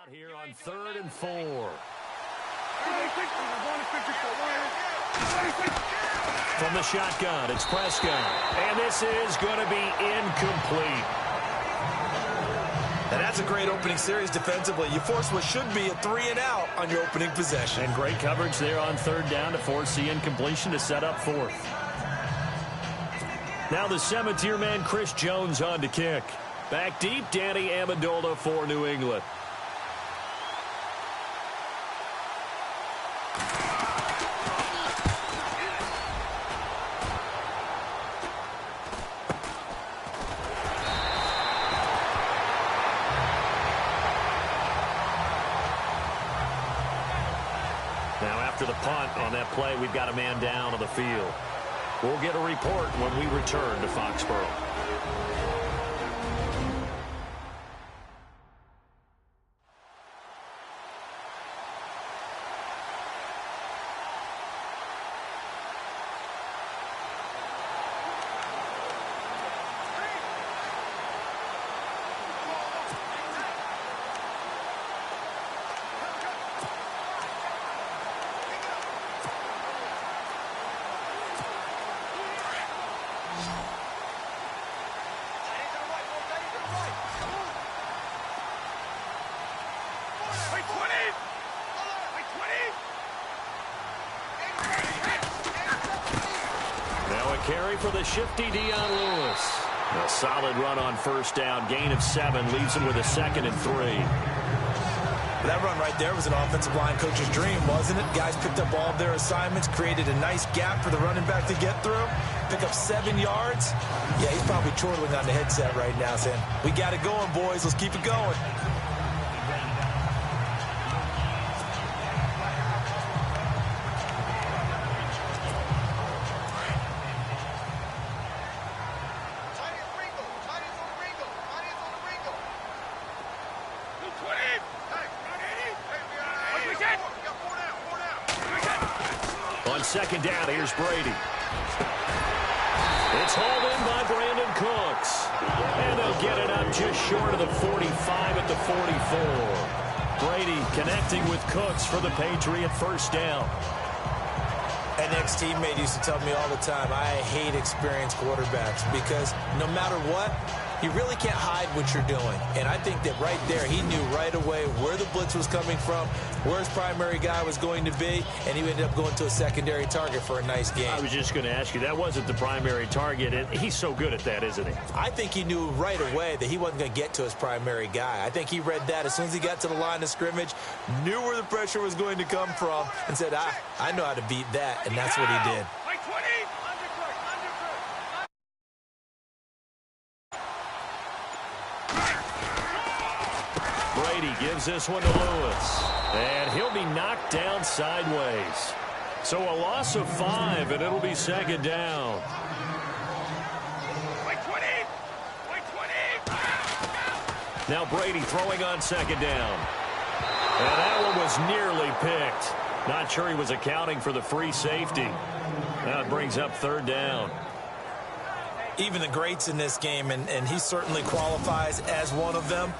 Here on 3rd and 4. From the shotgun, it's Prescott. And this is going to be incomplete. And that's a great opening series defensively. You force what should be a 3-and-out on your opening possession. And great coverage there on 3rd down to force the incompletion to set up 4th. Now the Cemetery man, Chris Jones, on to kick. Back deep, Danny Amendola for New England. Now after the punt on that play, we've got a man down on the field. We'll get a report when we return to Foxborough. Carry for the shifty Dion Lewis. A solid run on 1st down. Gain of 7 leaves him with a 2nd and 3. That run right there was an offensive line coach's dream, wasn't it? Guys picked up all of their assignments, created a nice gap for the running back to get through, pick up 7 yards. Yeah, he's probably chortling on the headset right now saying, we got it going, boys. Let's keep it going. On 2nd down, here's Brady. It's hauled in by Brandon Cooks. And they'll get it up just short of the 45 at the 44. Brady connecting with Cooks for the Patriot 1st down. An ex-teammate used to tell me all the time, I hate experienced quarterbacks because no matter what, you really can't hide what you're doing. And I think that right there, he knew right away where the blitz was coming from, where his primary guy was going to be, and he ended up going to a secondary target for a nice game. I was just going to ask you, that wasn't the primary target, and he's so good at that, isn't he? I think he knew right away that he wasn't going to get to his primary guy. I think he read that as soon as he got to the line of scrimmage, knew where the pressure was going to come from, and said, I know how to beat that, and that's what he did. Brady gives this one to Lewis. And he'll be knocked down sideways. So a loss of 5, and it'll be 2nd down. Now Brady throwing on 2nd down. And that one was nearly picked. Not sure he was accounting for the free safety. Now it brings up 3rd down. Even the greats in this game, and he certainly qualifies as one of them,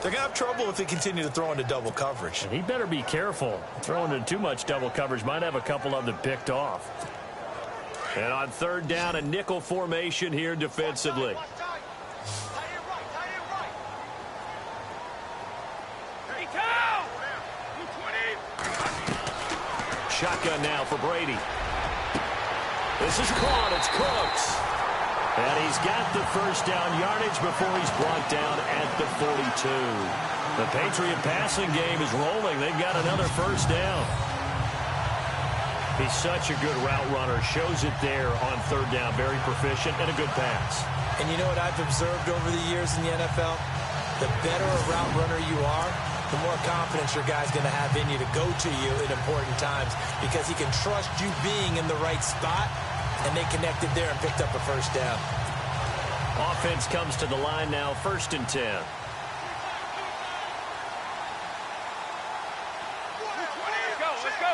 they're going to have trouble if they continue to throw into double coverage. And he better be careful. Throwing into too much double coverage might have a couple of them picked off. And on 3rd down, a nickel formation here defensively. Shotgun now for Brady. This is caught. It's Cooks. And he's got the 1st down yardage before he's brought down at the 42. The Patriot passing game is rolling. They've got another 1st down. He's such a good route runner. Shows it there on 3rd down. Very proficient and a good pass. And you know what I've observed over the years in the NFL? The better a route runner you are, the more confidence your guy's going to have in you to go to you at important times because he can trust you being in the right spot. And they connected there and picked up a 1st down. Offense comes to the line now, 1st and 10. Let's go.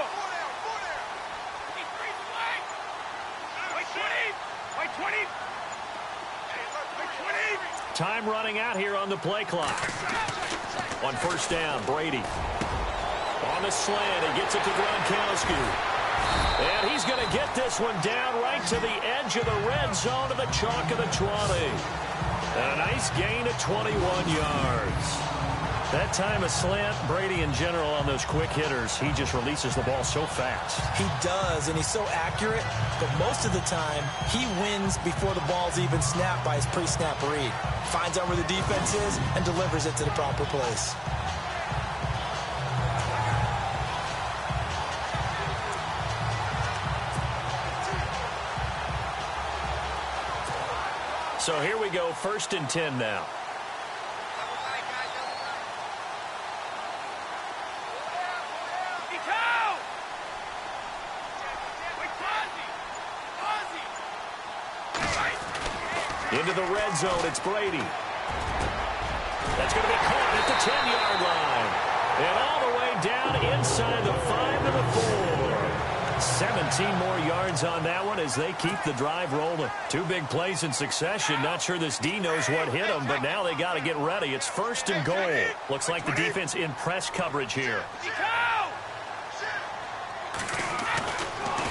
White 20. Time running out here on the play clock. On first down, Brady. On the slant, he gets it to Gronkowski. And he's going to get this one down right to the edge of the red zone to the chalk of the 20. And a nice gain of 21 yards. That time a slant, Brady in general on those quick hitters, he just releases the ball so fast. He does, and he's so accurate, but most of the time, he wins before the ball's even snapped by his pre-snap read. Finds out where the defense is and delivers it to the proper place. So here we go, 1st and 10 now. Into the red zone, it's Brady. That's going to be caught at the 10-yard line. And all the way down inside the 5 to the 4. 17 more yards on that one as they keep the drive rolling. 2 big plays in succession. Not sure this D knows what hit them, but now they got to get ready. It's 1st and goal. Looks like the defense in press coverage here.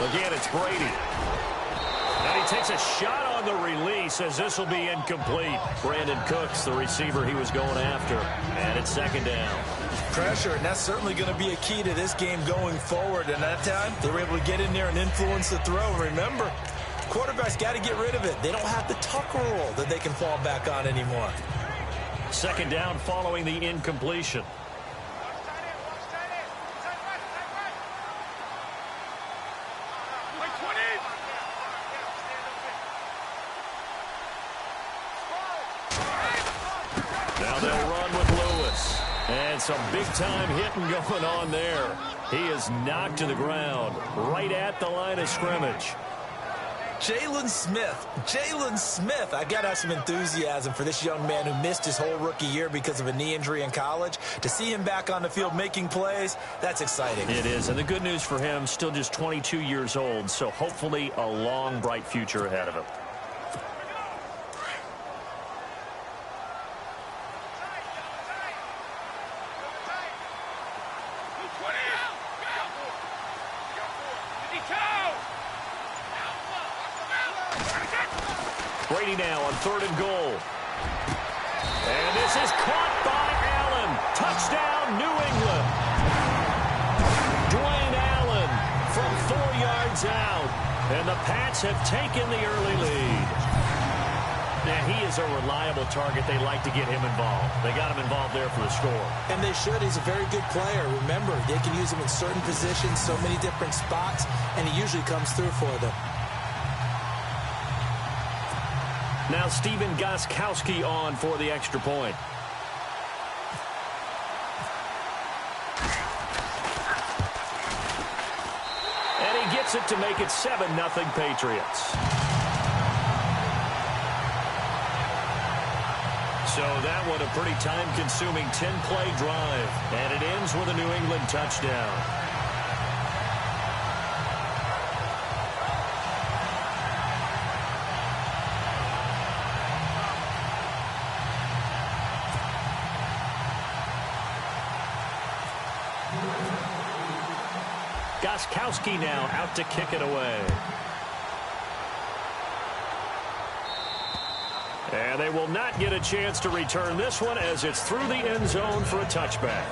Again, it's Brady. And he takes a shot on the release as this will be incomplete. Brandon Cooks, the receiver he was going after. And it's 2nd down. Pressure, and that's certainly going to be a key to this game going forward. And that time, they were able to get in there and influence the throw. And remember, quarterbacks got to get rid of it. They don't have the tuck rule that they can fall back on anymore. 2nd down following the incompletion. Now they'll run with Lewis. And some big-time hitting going on there. He is knocked to the ground right at the line of scrimmage. Jalen Smith. I got to have some enthusiasm for this young man who missed his whole rookie year because of a knee injury in college. To see him back on the field making plays, that's exciting. It is, and the good news for him, still just 22 years old, so hopefully a long, bright future ahead of him. Brady now on 3rd and goal. And this is caught by Allen. Touchdown, New England. Dwayne Allen from 4 yards out. And the Pats have taken the early lead. Now, he is a reliable target. They like to get him involved. They got him involved there for the score. And they should. He's a very good player. Remember, they can use him in certain positions, so many different spots, and he usually comes through for them. Now Stephen Gostkowski on for the extra point. And he gets it to make it 7-0 Patriots. So that one a pretty time-consuming 10-play drive. And it ends with a New England touchdown. Gostkowski now out to kick it away. And they will not get a chance to return this one as it's through the end zone for a touchback.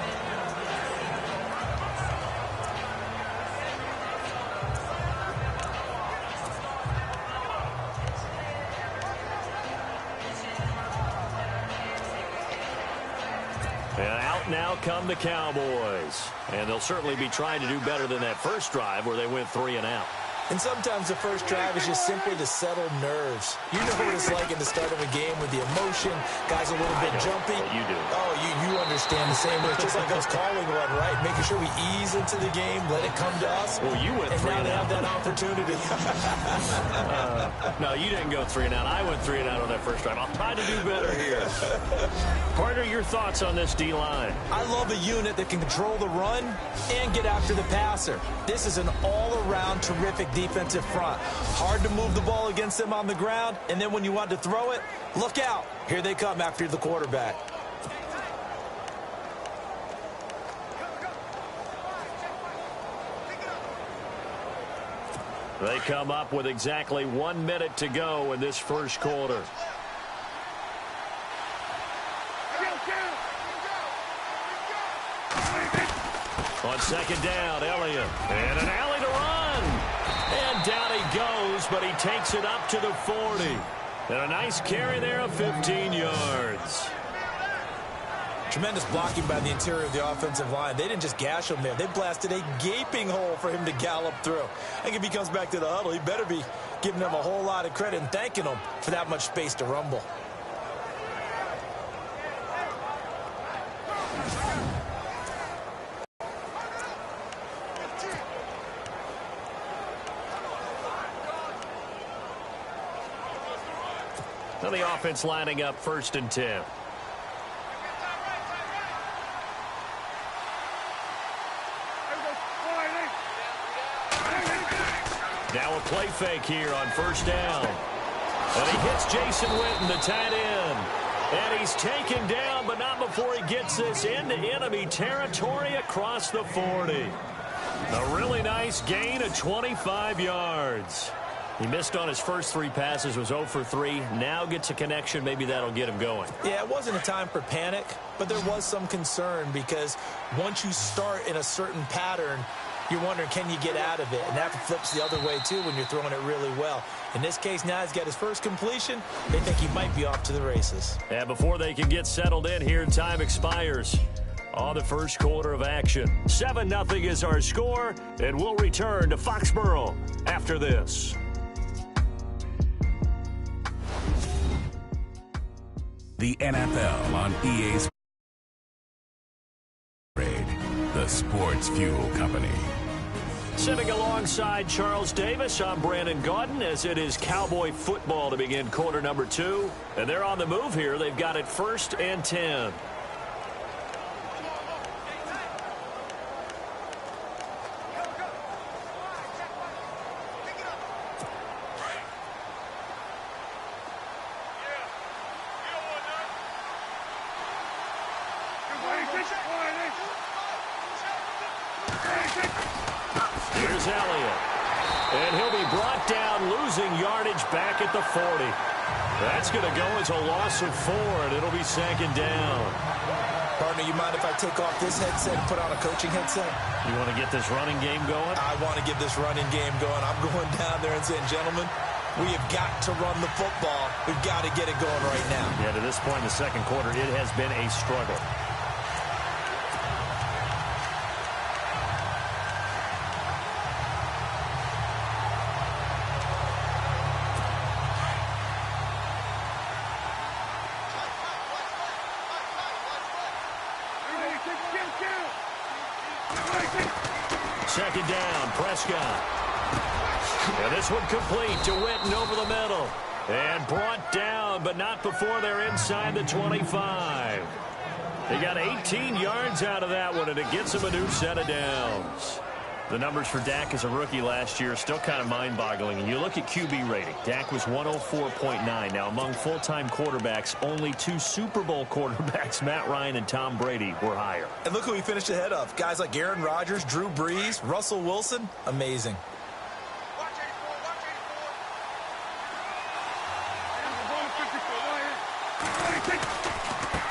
And out now come the Cowboys. And they'll certainly be trying to do better than that first drive where they went 3 and out. And sometimes the first drive is just simply to settle nerves. You know what it's like at the start of a game with the emotion. Guys a little bit jumpy. You do. Oh, you understand the same way. It's just like us calling one, right? Making sure we ease into the game, let it come to us. Well, you went 3 and out. And now they have that opportunity. No, you didn't go 3 and out. I went 3 and out on that first drive. I'll try to do better here. Partner, your thoughts on this D-line? I love a unit that can control the run and get after the passer. This is an all-around terrific defensive front. Hard to move the ball against them on the ground, and then when you want to throw it, look out. Here they come after the quarterback. They come up with exactly 1 minute to go in this first quarter. On second down, Elliott. And an alley to run. And down he goes, but he takes it up to the 40. And a nice carry there of 15 yards. Tremendous blocking by the interior of the offensive line. They didn't just gash him there. They blasted a gaping hole for him to gallop through. I think if he comes back to the huddle, he better be giving them a whole lot of credit and thanking them for that much space to rumble. Now the offense lining up 1st and 10. Now a play fake here on 1st down. And he hits Jason Witten, the tight end. And he's taken down, but not before he gets this into enemy territory across the 40. A really nice gain of 25 yards. He missed on his first 3 passes, was 0 for 3. Now gets a connection. Maybe that'll get him going. Yeah, it wasn't a time for panic, but there was some concern because once you start in a certain pattern, you're wondering, can you get out of it? And that flips the other way, too, when you're throwing it really well. In this case, now he's got his first completion. They think he might be off to the races. And before they can get settled in here, time expires on the first quarter of action. 7-0 is our score, and we'll return to Foxborough after this. The NFL on EA's the Sports Fuel Company. Sitting alongside Charles Davis, I'm Brandon Gaudin, as it is Cowboy football to begin quarter number 2. And they're on the move here. They've got it 1st and 10. Here's Elliott. And he'll be brought down, losing yardage back at the 40. That's going to go as a loss of 4, and it'll be 2nd down. Partner, you mind if I take off this headset and put on a coaching headset? You want to get this running game going? I want to get this running game going. I'm going down there and saying, gentlemen, we have got to run the football. We've got to get it going right now. Yeah, to this point in the second quarter, it has been a struggle. Second down, Prescott. And this one complete to Witten over the middle. And brought down, but not before they're inside the 25. They got 18 yards out of that one, and it gets them a new set of downs. The numbers for Dak as a rookie last year are still kind of mind-boggling. And you look at QB rating. Dak was 104.9. Now, among full-time quarterbacks, only 2 Super Bowl quarterbacks, Matt Ryan and Tom Brady, were higher. And look who he finished ahead of. Guys like Aaron Rodgers, Drew Brees, Russell Wilson. Amazing.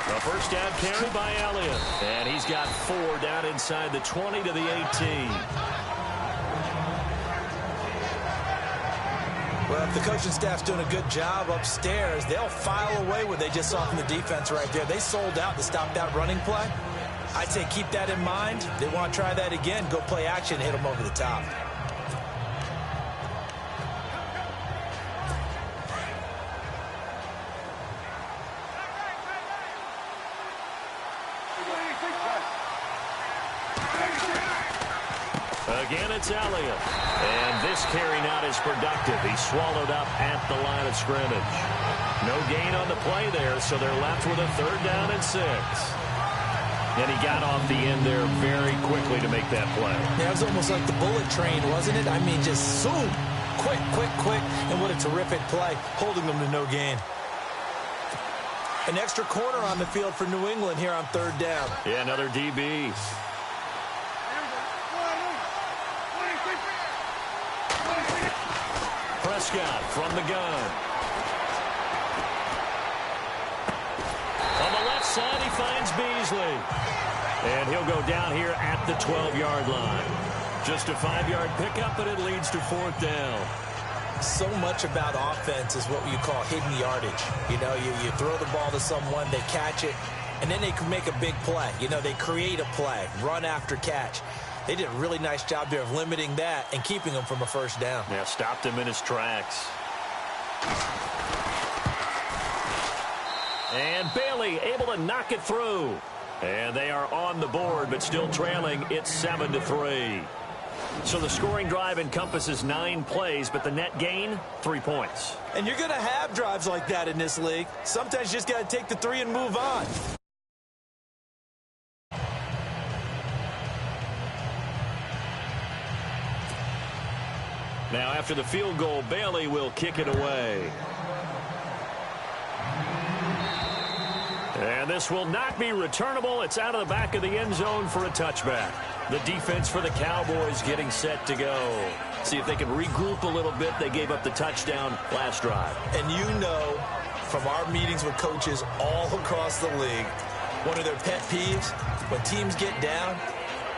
A first down carry by Elliott. And he's got 4 down inside the 20 to the 18. Well, if the coaching staff's doing a good job upstairs, they'll file away what they just saw from the defense right there. They sold out to stop that running play. I'd say keep that in mind. They want to try that again. Go play action, hit them over the top. Again, it's Elliott. And this carry not as productive. He's swallowed up at the line of scrimmage. No gain on the play there, so they're left with a 3rd down and 6. And he got off the end there very quickly to make that play. Yeah, it was almost like the bullet train, wasn't it? I mean, just zoom. Quick, quick, quick. And what a terrific play, holding them to no gain. An extra corner on the field for New England here on 3rd down. Yeah, another DB. Prescott from the gun. On the left side, he finds Beasley. And he'll go down here at the 12-yard line. Just a 5-yard pickup, but it leads to 4th down. So much about offense is what you call hidden yardage. You know, you throw the ball to someone, they catch it, and then they can make a big play. You know, they create a play, run after catch. They did a really nice job there of limiting that and keeping him from a first down. Yeah, stopped him in his tracks. And Bailey able to knock it through. And they are on the board, but still trailing. It's 7-3. So the scoring drive encompasses 9 plays, but the net gain, 3 points. And you're going to have drives like that in this league. Sometimes you just got to take the 3 and move on. Now, after the field goal, Bailey will kick it away. And this will not be returnable. It's out of the back of the end zone for a touchback. The defense for the Cowboys getting set to go. See if they can regroup a little bit. They gave up the touchdown last drive. And you know from our meetings with coaches all across the league, one of their pet peeves, when teams get down,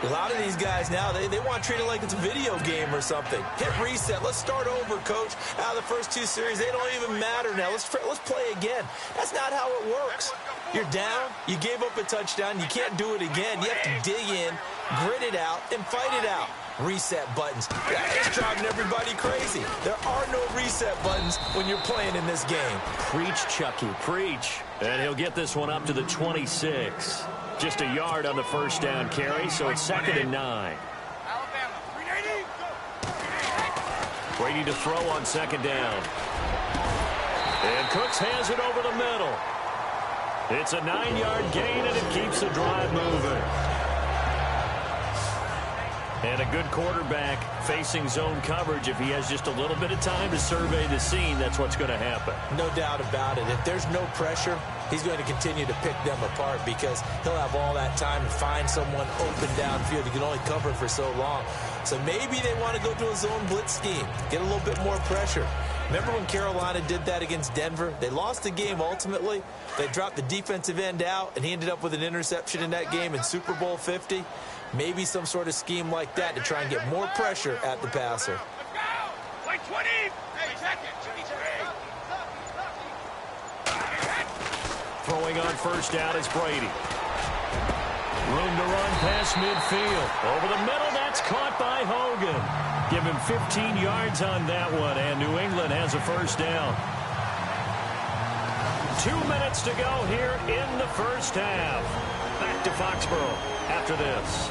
a lot of these guys now, they want to treat it like it's a video game or something. Hit reset. Let's start over, coach. Out of the first 2 series, they don't even matter now. Let's play again. That's not how it works. You're down. You gave up a touchdown. You can't do it again. You have to dig in, grit it out, and fight it out. Reset buttons. It's driving everybody crazy. There are no reset buttons when you're playing in this game. Preach, Chucky, preach. And he'll get this one up to the 26. Just a yard on the first down carry, so it's 2nd and 9. Brady to throw on 2nd down. And Cooks has it over the middle. It's a 9-yard gain, and it keeps the drive moving. And a good quarterback facing zone coverage. If he has just a little bit of time to survey the scene, that's what's going to happen. No doubt about it. If there's no pressure, he's going to continue to pick them apart because he'll have all that time to find someone open downfield. He can only cover for so long. So maybe they want to go to a zone blitz scheme, get a little bit more pressure. Remember when Carolina did that against Denver? They lost the game ultimately. They dropped the defensive end out, and he ended up with an interception in that game in Super Bowl 50. Maybe some sort of scheme like that to try and get more pressure at the passer. Play 20. Throwing on first down is Brady. Room to run past midfield. Over the middle, that's caught by Hogan. Give him 15 yards on that one, and New England has a first down. 2 minutes to go here in the first half. Back to Foxborough after this.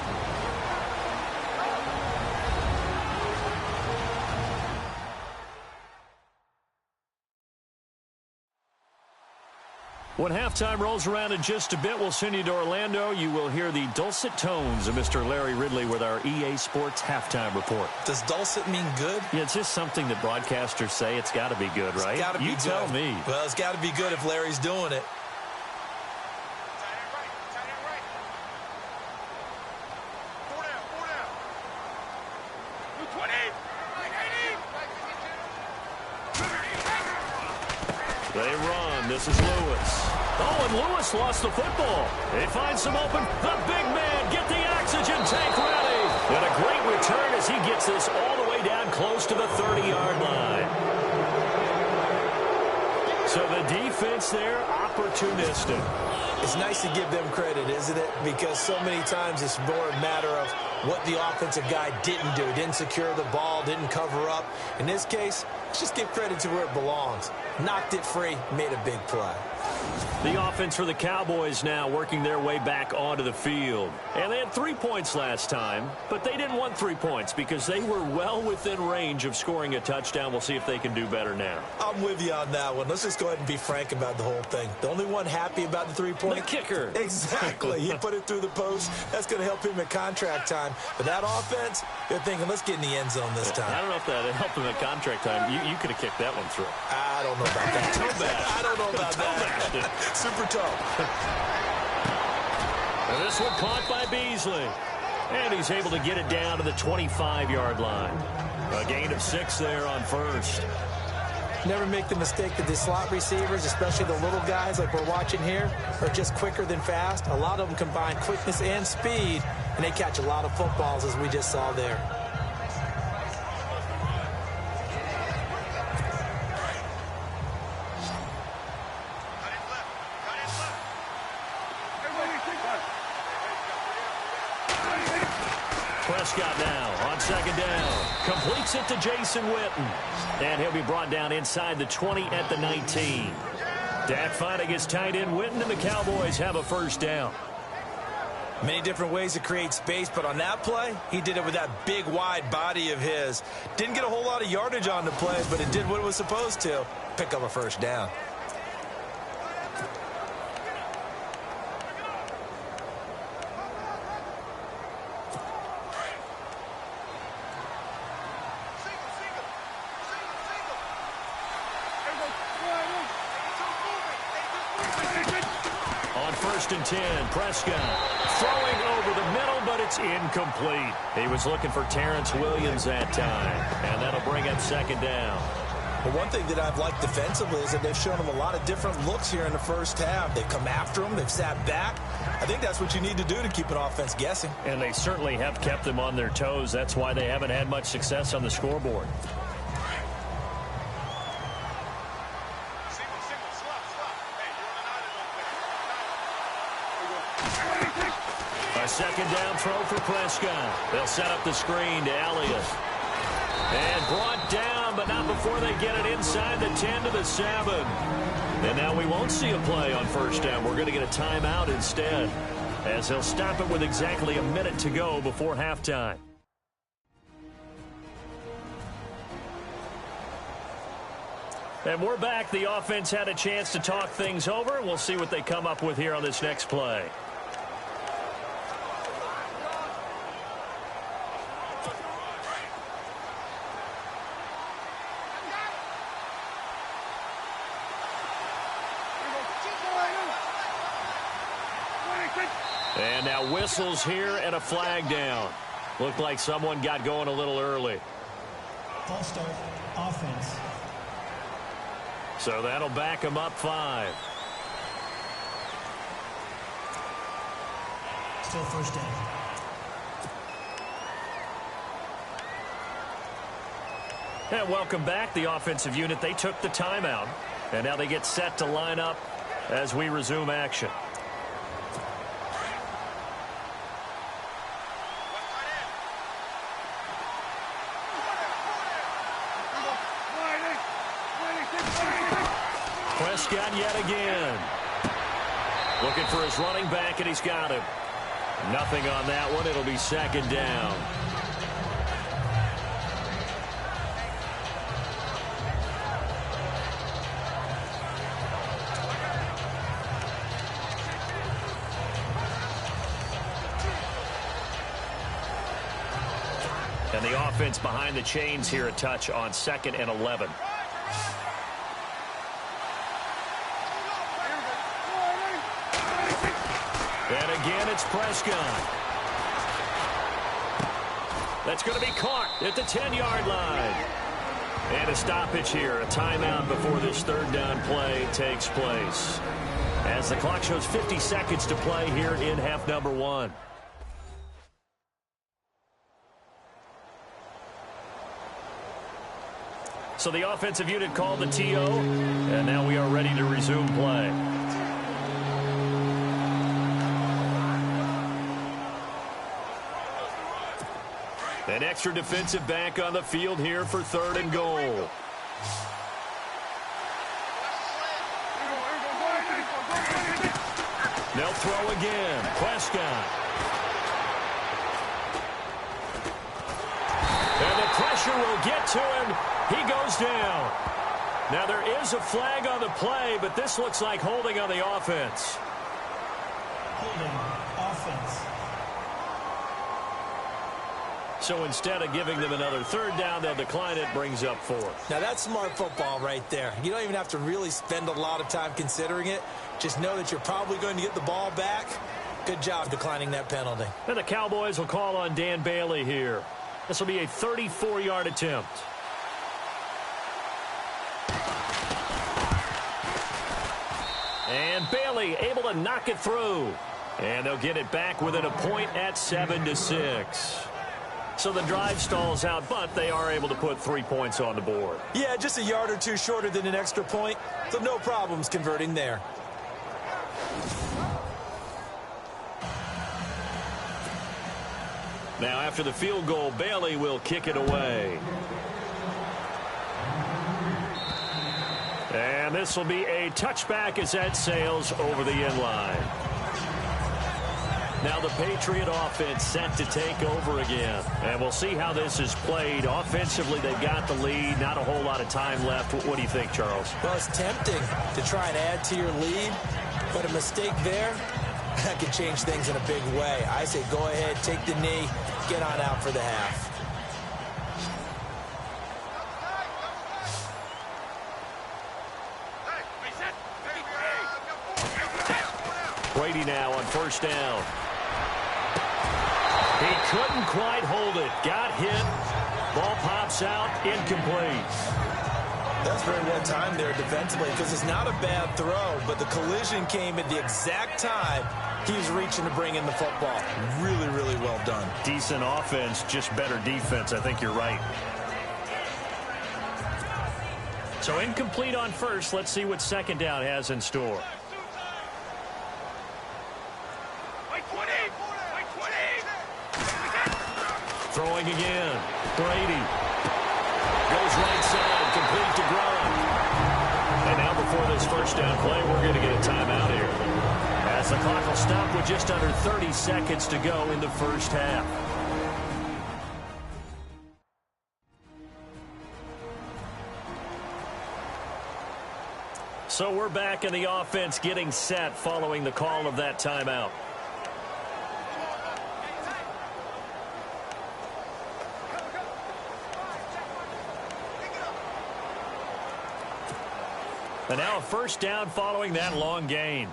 When halftime rolls around in just a bit, we'll send you to Orlando. You will hear the dulcet tones of Mr. Larry Ridley with our EA Sports halftime report. Does dulcet mean good? Yeah, it's just something that broadcasters say. It's got to be good, right? It's got to be you good. Tell me. Well, it's got to be good if Larry's doing it. They run. This is Lewis. Oh, and Lewis lost the football. They find some open. The big man, get the oxygen tank ready. And a great return as he gets this all the way down close to the 30-yard line. So the defense there, opportunistic. It's nice to give them credit, isn't it? Because so many times it's more a matter of what the offensive guy didn't do. Didn't secure the ball, didn't cover up. In this case, let's just give credit to where it belongs. Knocked it free, made a big play. The offense for the Cowboys now working their way back onto the field. And they had 3 points last time, but they didn't want 3 points because they were well within range of scoring a touchdown. We'll see if they can do better now. I'm with you on that one. Let's just go ahead and be frank about the whole thing. The only one happy about the 3 points? The kicker. Exactly. He put it through the post. That's going to help him at contract time. But that offense, they're thinking, let's get in the end zone this time. I don't know if that helped him at contract time. You could have kicked that one through. I don't know about that. I don't know about that. Super tough. And this one caught by Beasley. And he's able to get it down to the 25-yard line. A gain of 6 there on first. Never make the mistake that the slot receivers, especially the little guys like we're watching here, are just quicker than fast. A lot of them combine quickness and speed, and they catch a lot of footballs, as we just saw there. Prescott now on second down. Completes it to Jason Witten. And he'll be brought down inside the 20 at the 19. Dak finding his tight end Witten, and the Cowboys have a first down. Many different ways to create space, but on that play, he did it with that big, wide body of his. Didn't get a whole lot of yardage on the play, but it did what it was supposed to. Pick up a first down. First and 10, Prescott throwing over the middle, but it's incomplete. He was looking for Terrence Williams that time, and that'll bring up second down. Well, one thing that I've liked defensively is that they've shown him a lot of different looks here in the first half. They've come after him. They've sat back. I think that's what you need to do to keep an offense guessing. And they certainly have kept them on their toes. That's why they haven't had much success on the scoreboard. A second down throw for Prescott. They'll set up the screen to Elliott. And brought down, but not before they get it inside the 10 to the 7. And now we won't see a play on first down. We're going to get a timeout instead, as they'll stop it with exactly a minute to go before halftime. And we're back. The offense had a chance to talk things over. We'll see what they come up with here on this next play. And now whistles here and a flag down. Looked like someone got going a little early. False start, offense. So that'll back them up 5. Still first down. And welcome back, the offensive unit. They took the timeout, and now they get set to line up as we resume action. Prescott yet again. Looking for his running back, and he's got him. Nothing on that one. It'll be second down. And the offense behind the chains here a touch on 2nd and 11. And again, it's Prescott. That's going to be caught at the 10-yard line. And a stoppage here, a timeout before this third down play takes place. As the clock shows 50 seconds to play here in half number 1. So the offensive unit called the TO, and now we are ready to resume play. An extra defensive back on the field here for 3rd and goal. They'll throw again. Prescott. And the pressure will get to him. He goes down. Now there is a flag on the play, but this looks like holding on the offense. Holding offense. So instead of giving them another third down, they'll decline it, brings up 4. Now that's smart football right there. You don't even have to really spend a lot of time considering it. Just know that you're probably going to get the ball back. Good job declining that penalty. And the Cowboys will call on Dan Bailey here. This will be a 34-yard attempt. And Bailey able to knock it through. And they'll get it back within a point at 7-6. So the drive stalls out, but they are able to put 3 points on the board. Yeah, just a yard or two shorter than an extra point, so no problems converting there. Now after the field goal, Bailey will kick it away. And this will be a touchback as that sails over the end line. Now the Patriot offense set to take over again. And we'll see how this is played. Offensively, they've got the lead. Not a whole lot of time left. What do you think, Charles? Well, it's tempting to try and add to your lead, but a mistake there, that could change things in a big way. I say go ahead, take the knee, get on out for the half. Brady now on first down. He couldn't quite hold it. Got hit. Ball pops out. Incomplete. That's very well timed there defensively because it's not a bad throw, but the collision came at the exact time he was reaching to bring in the football. Really, really well done. Decent offense, just better defense. I think you're right. So incomplete on first. Let's see what second down has in store. Throwing again. Brady goes right side, complete to Grubb. And now before this first down play, we're going to get a timeout here, as the clock will stop with just under 30 seconds to go in the first half. So we're back in the offense getting set following the call of that timeout. And now a first down following that long gain.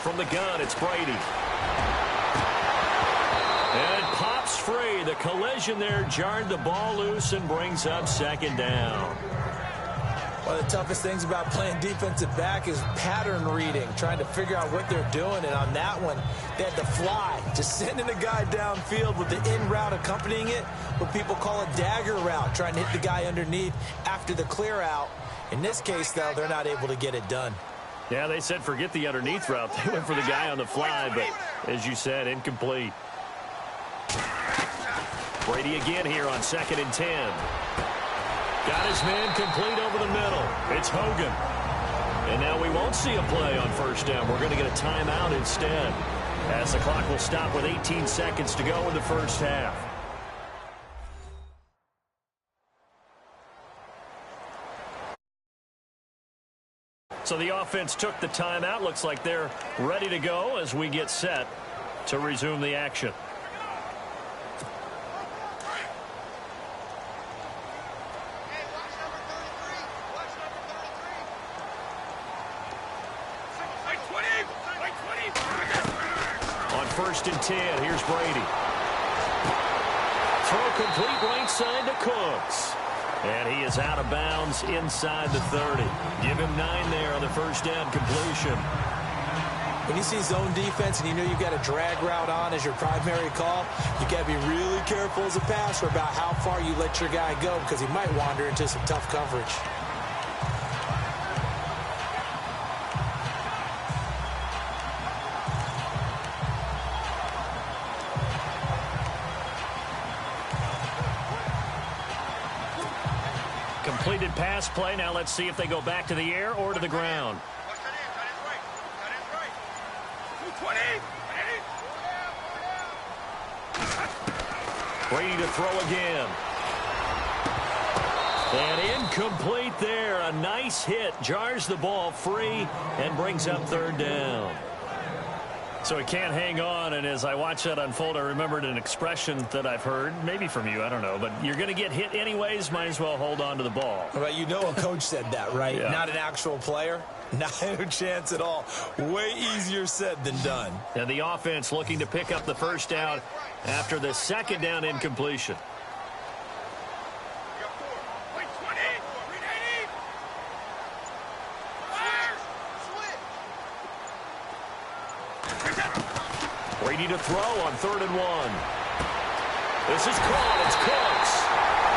From the gun, it's Brady. And it pops free. The collision there jarred the ball loose and brings up second down. One of the toughest things about playing defensive back is pattern reading, trying to figure out what they're doing. And on that one, they had to fly, just sending a guy downfield with the in route accompanying it, what people call a dagger route, trying to hit the guy underneath after the clear out. In this case, though, they're not able to get it done. Yeah, they said forget the underneath route. They went for the guy on the fly, but as you said, incomplete. Brady again here on 2nd and 10. Got his man complete over the middle. It's Hogan. And now we won't see a play on first down. We're going to get a timeout instead, as the clock will stop with 18 seconds to go in the first half. So the offense took the timeout. Looks like they're ready to go as we get set to resume the action. On 1st and 10, here's Brady. Throw complete right side to Cooks. And he is out of bounds inside the 30. Give him 9 there on the first down completion. When you see zone defense and you know you've got a drag route on as your primary call, you got to be really careful as a passer about how far you let your guy go, because he might wander into some tough coverage. Completed pass play. Now let's see if they go back to the air or to the ground. Brady to throw again. And incomplete there. A nice hit. Jars the ball free and brings up 3rd down. So he can't hang on, and as I watch that unfold, I remembered an expression that I've heard, maybe from you, I don't know, but you're going to get hit anyways, might as well hold on to the ball. Well, you know a coach said that, right? Yeah. Not an actual player. Not a chance at all. Way easier said than done. And the offense looking to pick up the first down after the second down incompletion. Brady to throw on 3rd and 1. This is caught. It's Cooks.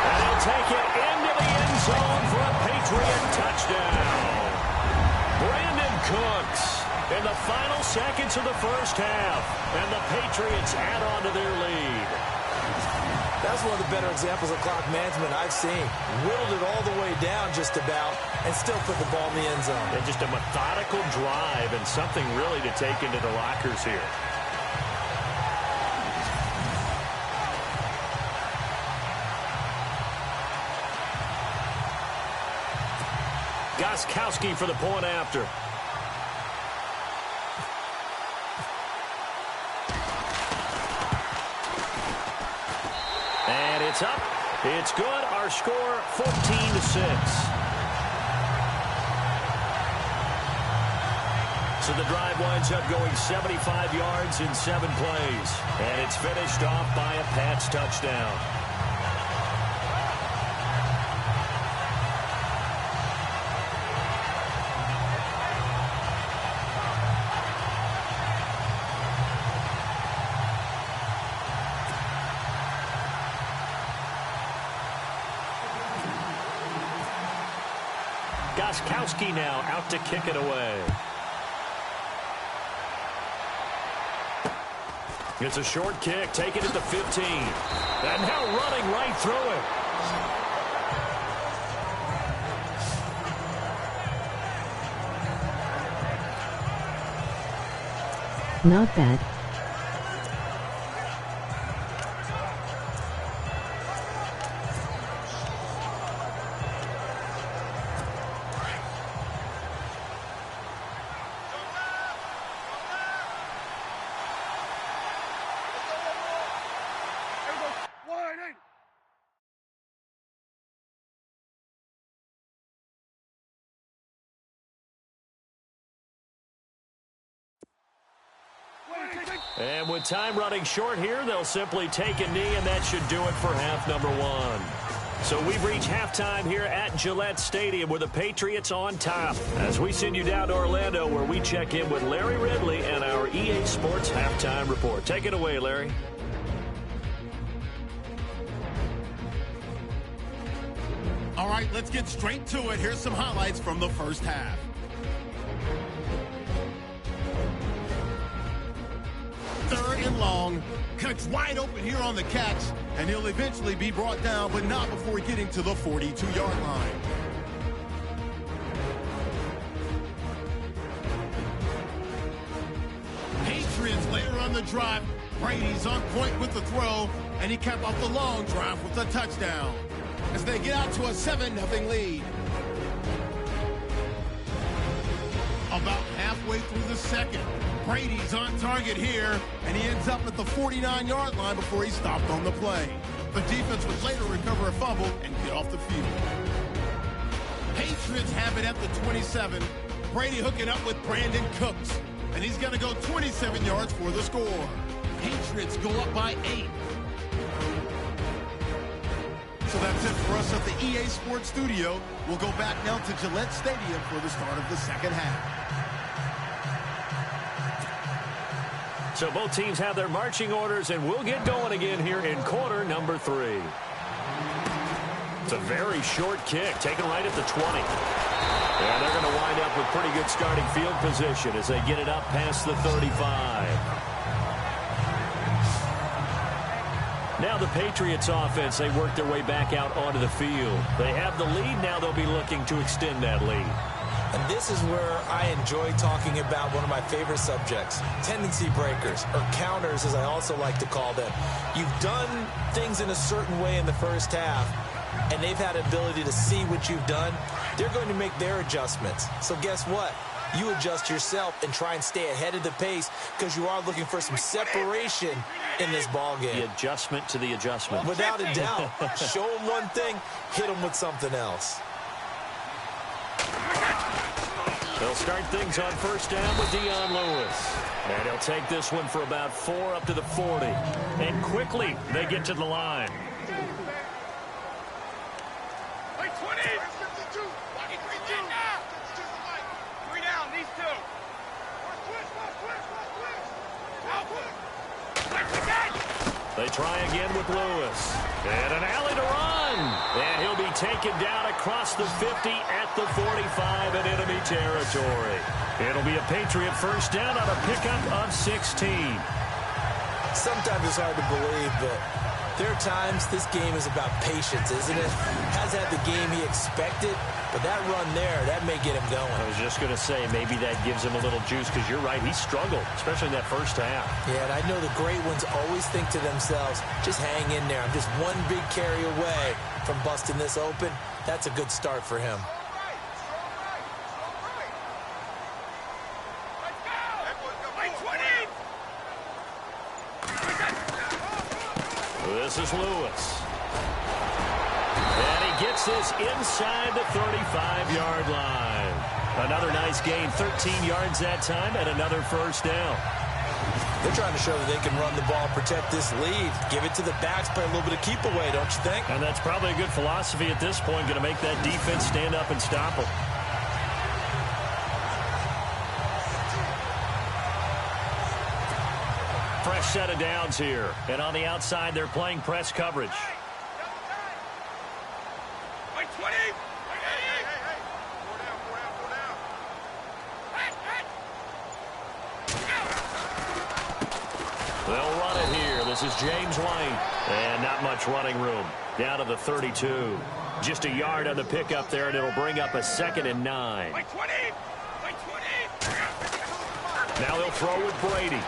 And he'll take it into the end zone for a Patriot touchdown. Brandon Cooks in the final seconds of the first half. And the Patriots add on to their lead. That's one of the better examples of clock management I've seen. Whittled it all the way down just about and still put the ball in the end zone. And just a methodical drive and something really to take into the lockers here. Gostkowski for the point after. And it's up. It's good. Our score 14-6. So the drive winds up going 75 yards in 7 plays. And it's finished off by a Pats touchdown. Gostkowski now out to kick it away. It's a short kick, taken at the 15. And now running right through it. Not bad. And with time running short here, they'll simply take a knee, and that should do it for half number 1. So we've reached halftime here at Gillette Stadium with the Patriots on top. As we send you down to Orlando, where we check in with Larry Ridley and our EA Sports Halftime Report. Take it away, Larry. All right, let's get straight to it. Here's some highlights from the first half. Third and long. Cuts wide open here on the catch, and he'll eventually be brought down, but not before getting to the 42-yard line. Patriots later on the drive. Brady's on point with the throw, and he capped off the long drive with a touchdown as they get out to a 7-0 lead. About halfway through the second, Brady's on target here, and he ends up at the 49-yard line before he stopped on the play. The defense would later recover a fumble and get off the field. Patriots have it at the 27. Brady hooking up with Brandon Cooks, and he's going to go 27 yards for the score. Patriots go up by 8. So that's it for us at the EA Sports Studio. We'll go back now to Gillette Stadium for the start of the second half. So both teams have their marching orders, and we'll get going again here in quarter number 3. It's a very short kick, taken right at the 20. And they're going to wind up with pretty good starting field position as they get it up past the 35. Now the Patriots offense, they work their way back out onto the field. They have the lead. Now they'll be looking to extend that lead. And this is where I enjoy talking about one of my favorite subjects, tendency breakers, or counters as I also like to call them. You've done things in a certain way in the first half, and they've had ability to see what you've done. They're going to make their adjustments. So guess what? you adjust yourself and try and stay ahead of the pace because you are looking for some separation in this ball game. The adjustment to the adjustment. Without a doubt. Show them one thing, hit them with something else. They'll start things on first down with Dion Lewis. And he'll take this one for about 4 up to the 40. And quickly, they get to the line. Wait, 20. 52. 3 down, these two. They try again with Lewis. And an alley to run. And he'll be taken down across the 50 at the 45 in enemy territory. It'll be a Patriot first down on a pickup of 16. Sometimes it's hard to believe, but there are times this game is about patience, isn't it? Has had the game he expected, but that run there, that may get him going. I was just going to say, maybe that gives him a little juice, because you're right, he struggled, especially in that first half. Yeah, and I know the great ones always think to themselves, just hang in there. I'm just one big carry away from busting this open. That's a good start for him. This is Lewis. And he gets this inside the 35-yard line. Another nice gain, 13 yards that time, and another first down. They're trying to show that they can run the ball, protect this lead. Give it to the backs, play a little bit of keep away, don't you think? And that's probably a good philosophy at this point, going to make that defense stand up and stop them. Fresh set of downs here. And on the outside, they're playing press coverage. Wait, 20. They'll run it here. This is James White. And not much running room. Down to the 32. Just a yard on the pickup there, and it'll bring up a 2nd and 9. Wait, 20. Wait, 20. Now they'll throw with Brady.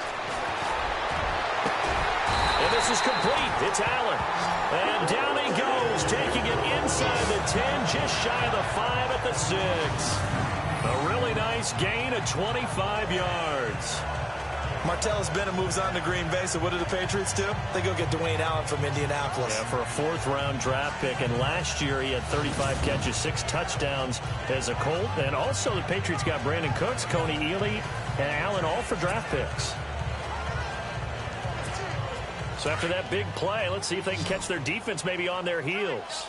And this is complete. It's Allen. And down he goes, taking it inside the 10, just shy of the 5 at the 6. A really nice gain of 25 yards. Martellus Bennett moves on to Green Bay, so what do the Patriots do? They go get Dwayne Allen from Indianapolis. Yeah, for a 4th-round draft pick, and last year he had 35 catches, 6 touchdowns as a Colt. And also the Patriots got Brandon Cooks, Coney Ealy, and Allen, all for draft picks. So after that big play, let's see if they can catch their defense maybe on their heels.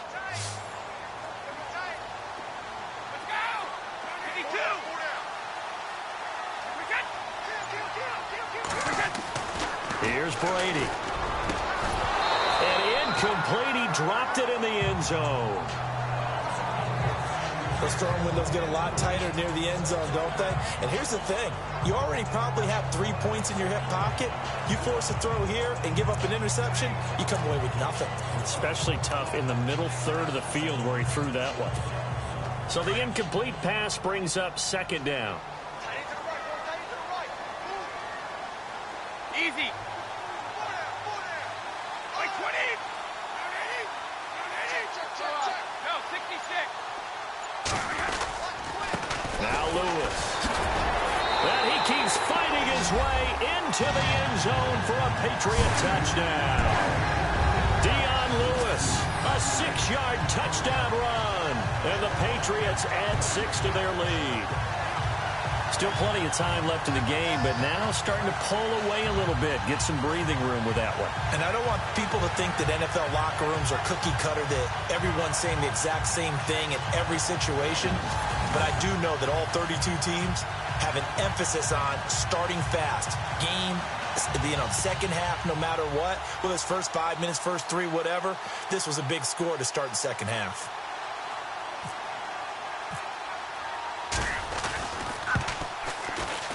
Here's Brady. And incomplete. He dropped it in the end zone. Those throwing windows get a lot tighter near the end zone, don't they? And here's the thing. You already probably have 3 points in your hip pocket. You force a throw here and give up an interception, you come away with nothing. Especially tough in the middle third of the field where he threw that one. So the incomplete pass brings up 2nd down. Easy. Wait, 20. No, 66. Now Lewis. And he keeps fighting his way into the end zone for a Patriot touchdown. Dion Lewis, a 6-yard touchdown run. And the Patriots add 6 to their lead. Still plenty of time left in the game, but now starting to pull away a little bit, get some breathing room with that one. And I don't want people to think that NFL locker rooms are cookie cutter, that everyone's saying the exact same thing in every situation. But I do know that all 32 teams have an emphasis on starting fast. Game, second half, no matter what. Whether it's first 5 minutes, first 3, whatever. This was a big score to start the second half.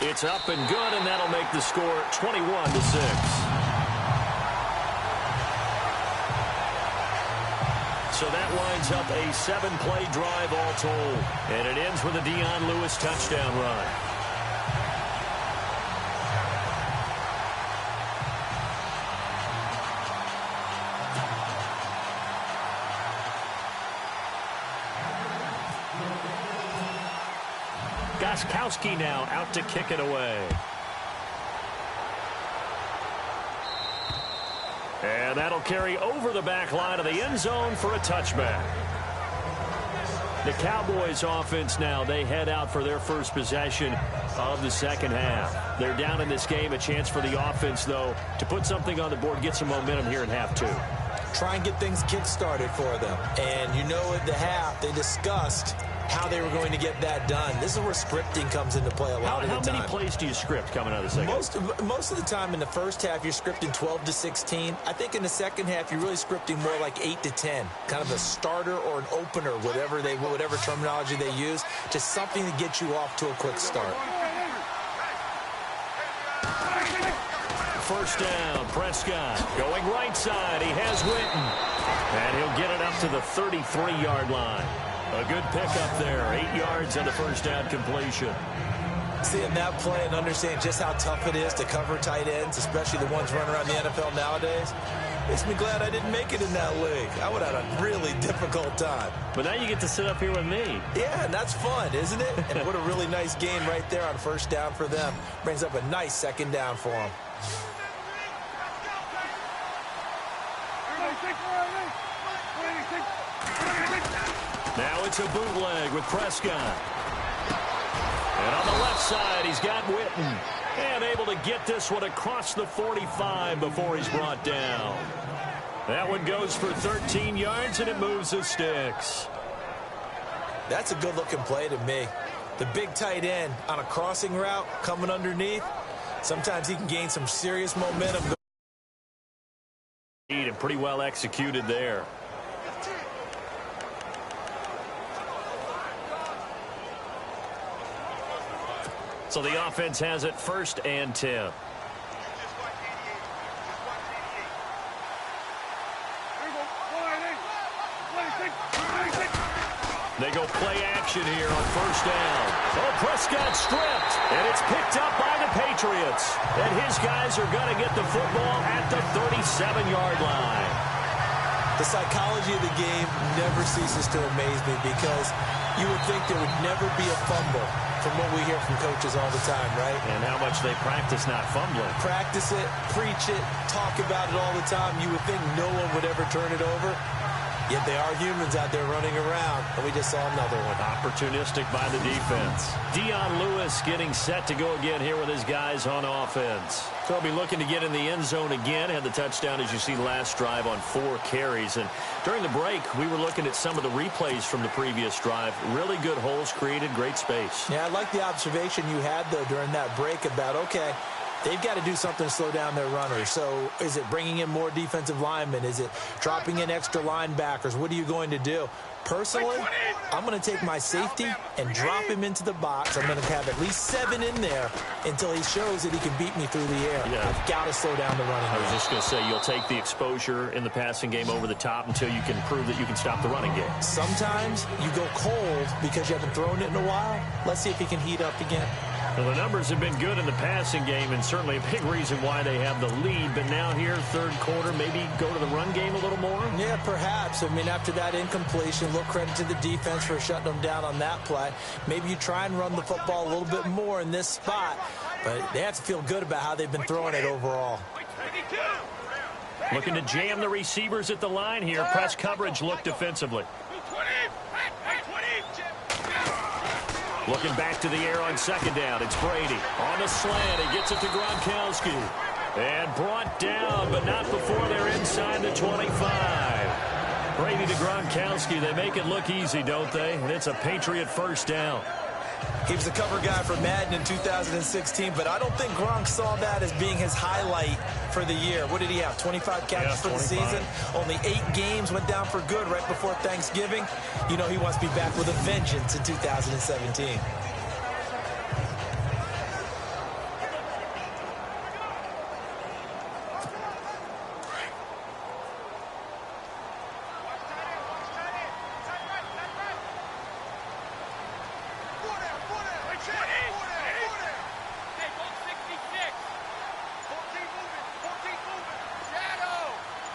It's up and good, and that'll make the score 21-6. So that winds up a 7-play drive all told. And it ends with a Dion Lewis touchdown run. Gostkowski now out to kick it away. And that'll carry over the back line of the end zone for a touchback. The Cowboys offense now, they head out for their first possession of the second half. They're down in this game. A chance for the offense, though, to put something on the board, get some momentum here in half two. Try and get things kick-started for them. And you know at the half, they discussed how they were going to get that done. This is where scripting comes into play a lot of the time. How many plays do you script coming out of the second half? Most of the time in the first half, you're scripting 12 to 16. I think in the second half, you're really scripting more like 8 to 10. Kind of a starter or an opener, whatever terminology they use. Just something to get you off to a quick start. First down, Prescott going right side. He has Witten. And he'll get it up to the 33-yard line. A good pickup there. 8 yards on the first down completion. Seeing that play and understand just how tough it is to cover tight ends, especially the ones running around the NFL nowadays, makes me glad I didn't make it in that league. I would have had a really difficult time. But now you get to sit up here with me. Yeah, and that's fun, isn't it? And what a really nice game right there on first down for them. Brings up a nice second down for them. Now it's a bootleg with Prescott. And on the left side, he's got Witten. And able to get this one across the 45 before he's brought down. That one goes for 13 yards, and it moves the sticks. That's a good-looking play to me. The big tight end on a crossing route coming underneath. Sometimes he can gain some serious momentum. And pretty well executed there. So the offense has it 1st and 10. They go play action here on first down. Oh, Prescott stripped, and it's picked up by the Patriots. And his guys are going to get the football at the 37-yard line. The psychology of the game never ceases to amaze me because you would think there would never be a fumble from what we hear from coaches all the time, right? And how much they practice not fumbling. Practice it, preach it, talk about it all the time. You would think no one would ever turn it over. Yet they are humans out there running around, and we just saw another one. Opportunistic by the defense. Dion Lewis getting set to go again here with his guys on offense. So he'll be looking to get in the end zone again. Had the touchdown, as you see, last drive on 4 carries. And during the break, we were looking at some of the replays from the previous drive. Really good holes created, great space. Yeah, I like the observation you had, though, during that break about, okay, they've got to do something to slow down their runners. So is it bringing in more defensive linemen? Is it dropping in extra linebackers? What are you going to do? Personally, I'm going to take my safety and drop him into the box. I'm going to have at least 7 in there until he shows that he can beat me through the air. Yeah. I've got to slow down the running game. I was just going to say, you'll take the exposure in the passing game over the top until you can prove that you can stop the running game. Sometimes you go cold because you haven't thrown it in a while. Let's see if he can heat up again. Well, the numbers have been good in the passing game, and certainly a big reason why they have the lead. But now here, third quarter, maybe go to the run game a little more? Yeah, perhaps. I mean, after that incompletion, a little credit to the defense for shutting them down on that play. Maybe you try and run the football a little bit more in this spot. But they have to feel good about how they've been throwing it overall. Looking to jam the receivers at the line here. Press coverage look defensively. Looking back to the air on second down. It's Brady. On the slant. He gets it to Gronkowski. And brought down, but not before they're inside the 25. Brady to Gronkowski. They make it look easy, don't they? And it's a Patriot first down. He was a cover guy for Madden in 2016, but I don't think Gronk saw that as being his highlight for the year. What did he have, 25 catches for the season? Only 8 games, went down for good right before Thanksgiving. You know he wants to be back with a vengeance in 2017.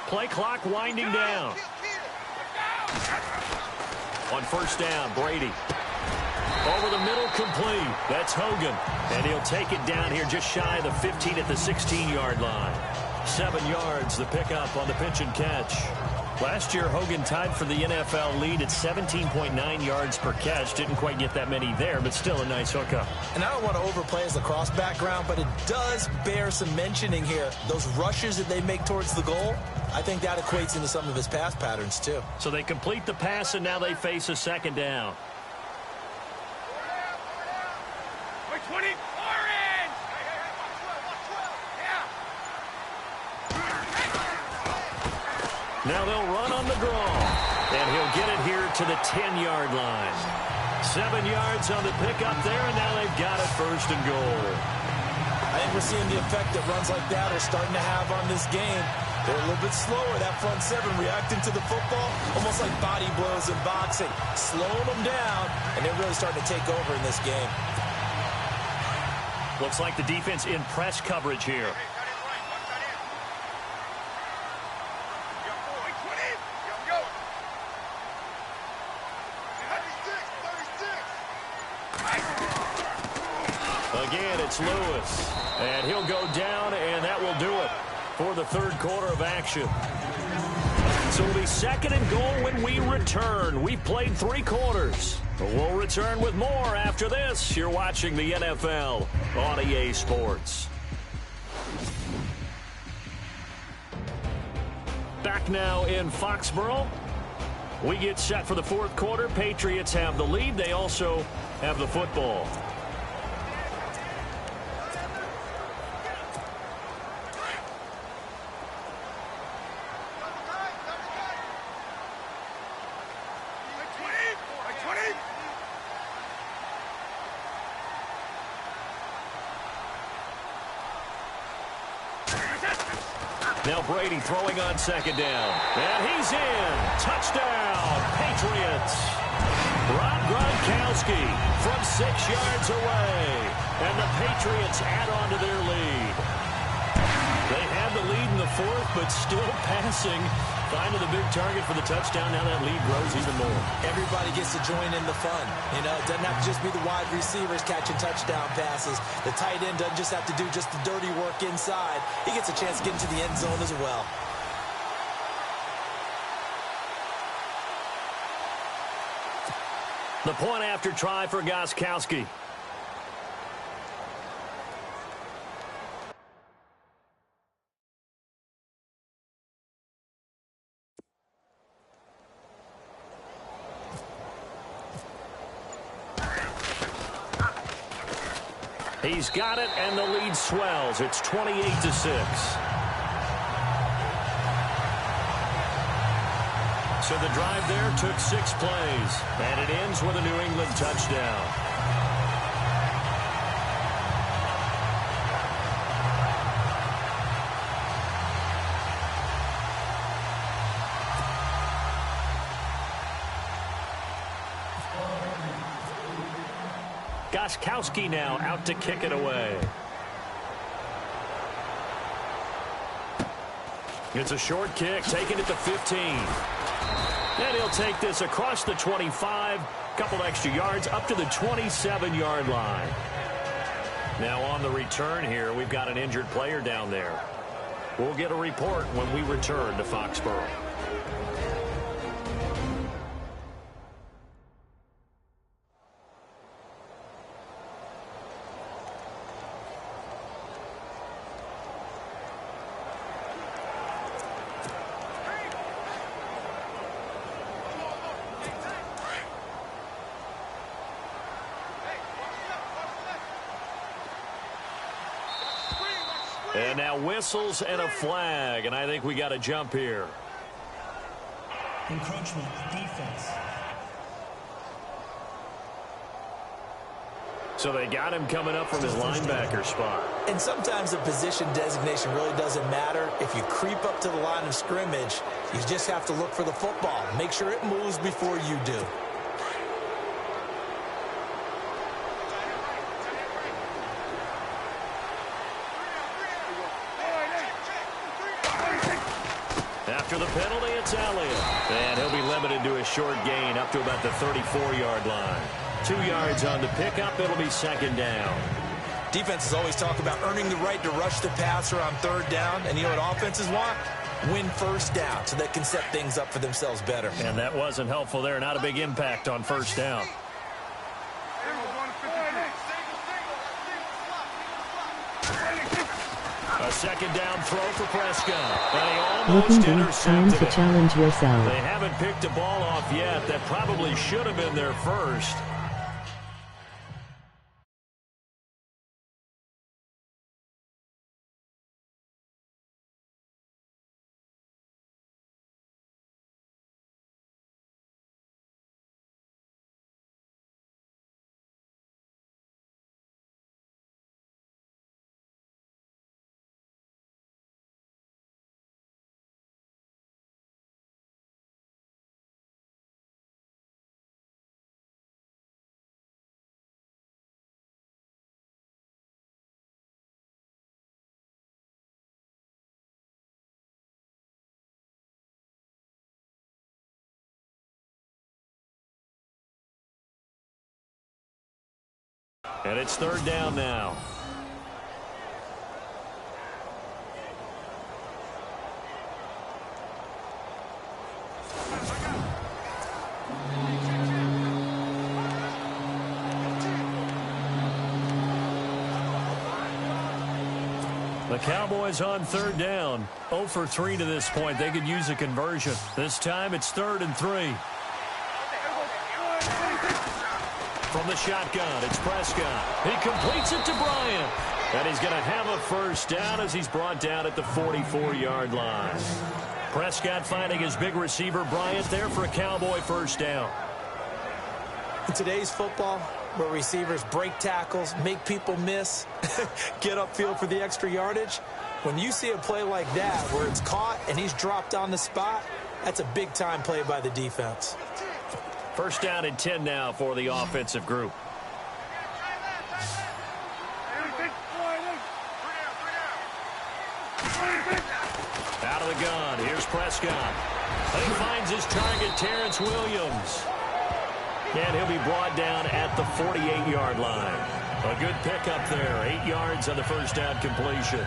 Play clock winding down. On first down, Brady. Over the middle, complete. That's Hogan. And he'll take it down here just shy of the 15 at the 16-yard line. 7 yards, the pickup on the pitch and catch. Last year, Hogan tied for the NFL lead at 17.9 yards per catch. Didn't quite get that many there, but still a nice hookup. And I don't want to overplay his lacrosse background, but it does bear some mentioning here. Those rushes that they make towards the goal, I think that equates into some of his pass patterns, too. So they complete the pass, and now they face a second down. 20, orange! Now they'll run on the draw, and he'll get it here to the 10-yard line. 7 yards on the pickup there, and now they've got it first and goal. I think we're seeing the effect that runs like that are starting to have on this game. They're a little bit slower, that front seven, reacting to the football, almost like body blows in boxing, slowing them down, and they're really starting to take over in this game. Looks like the defense in press coverage here. Again, it's Lewis. And he'll go down, and that will do it for the third quarter of action. So it'll be second and goal when we return. We've played 3 quarters. We'll return with more after this. You're watching the NFL on EA Sports. Back now in Foxborough. We get set for the fourth quarter. Patriots have the lead. They also have the football. Now Brady throwing on second down. And he's in. Touchdown, Patriots. Rob Gronkowski from 6 yards away. And the Patriots add on to their lead. They had the lead in the fourth, but still passing. Finding the big target for the touchdown. Now that lead grows even more. Everybody gets to join in the fun. You know, it doesn't have to just be the wide receivers catching touchdown passes. The tight end doesn't just have to do just the dirty work inside. He gets a chance to get into the end zone as well. The point after try for Gronkowski. He's got it, and the lead swells. It's 28-6. So the drive there took 6 plays, and it ends with a New England touchdown. Gronkowski now out to kick it away. It's a short kick, taking it to 15. And he'll take this across the 25, couple extra yards, up to the 27-yard line. Now on the return here, we've got an injured player down there. We'll get a report when we return to Foxborough. And now whistles and a flag, and I think we got a jump here. Encroachment, defense. So they got him coming up from his linebacker spot. And sometimes the position designation really doesn't matter. If you creep up to the line of scrimmage, you just have to look for the football. Make sure it moves before you do. After the penalty, it's Elliott. And he'll be limited to a short gain up to about the 34-yard line. 2 yards on the pickup. It'll be second down. Defenses always talk about earning the right to rush the passer on third down. And you know what offenses want? Win first down so they can set things up for themselves better. And that wasn't helpful there. Not a big impact on first down. A second down throw for Prescott. And he almost Looking deep, time to challenge yourself. They haven't picked a ball off yet. That probably should have been their first. And it's third down now. The Cowboys on third down. 0 for 3 to this point. They could use a conversion. This time it's 3rd and 3. From the shotgun, it's Prescott. He completes it to Bryant. And he's going to have a first down as he's brought down at the 44-yard line. Prescott finding his big receiver, Bryant, there for a Cowboy first down. In today's football, where receivers break tackles, make people miss, get upfield for the extra yardage, when you see a play like that where it's caught and he's dropped on the spot, that's a big-time play by the defense. First down and 10 now for the offensive group. Out of the gun, here's Prescott. He finds his target, Terrence Williams. And he'll be brought down at the 48-yard line. A good pickup there, 8 yards on the first down completion.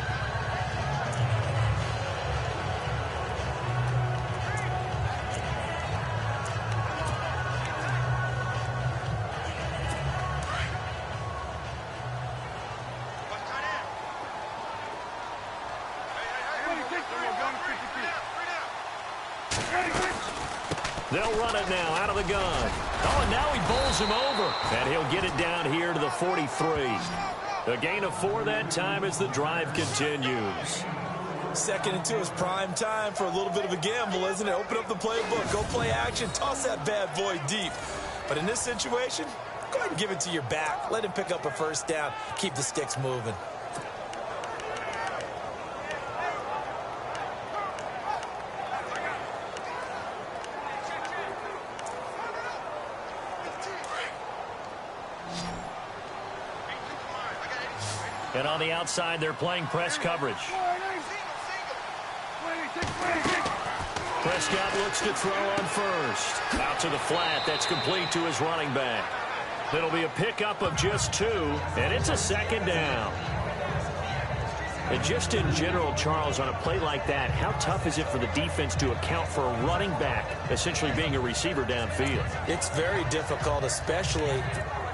They'll run it now out of the gun. Oh, and now he bowls him over. And he'll get it down here to the 43. A gain of 4 that time as the drive continues. 2nd and 2 is prime time for a little bit of a gamble, isn't it? Open up the playbook, go play action, toss that bad boy deep. But in this situation, go ahead and give it to your back. Let him pick up a first down. Keep the sticks moving. And on the outside, they're playing press coverage. Prescott looks to throw on first. Out to the flat. That's complete to his running back. It'll be a pickup of just 2, and it's a second down. And just in general, Charles, on a play like that, how tough is it for the defense to account for a running back essentially being a receiver downfield? It's very difficult, especially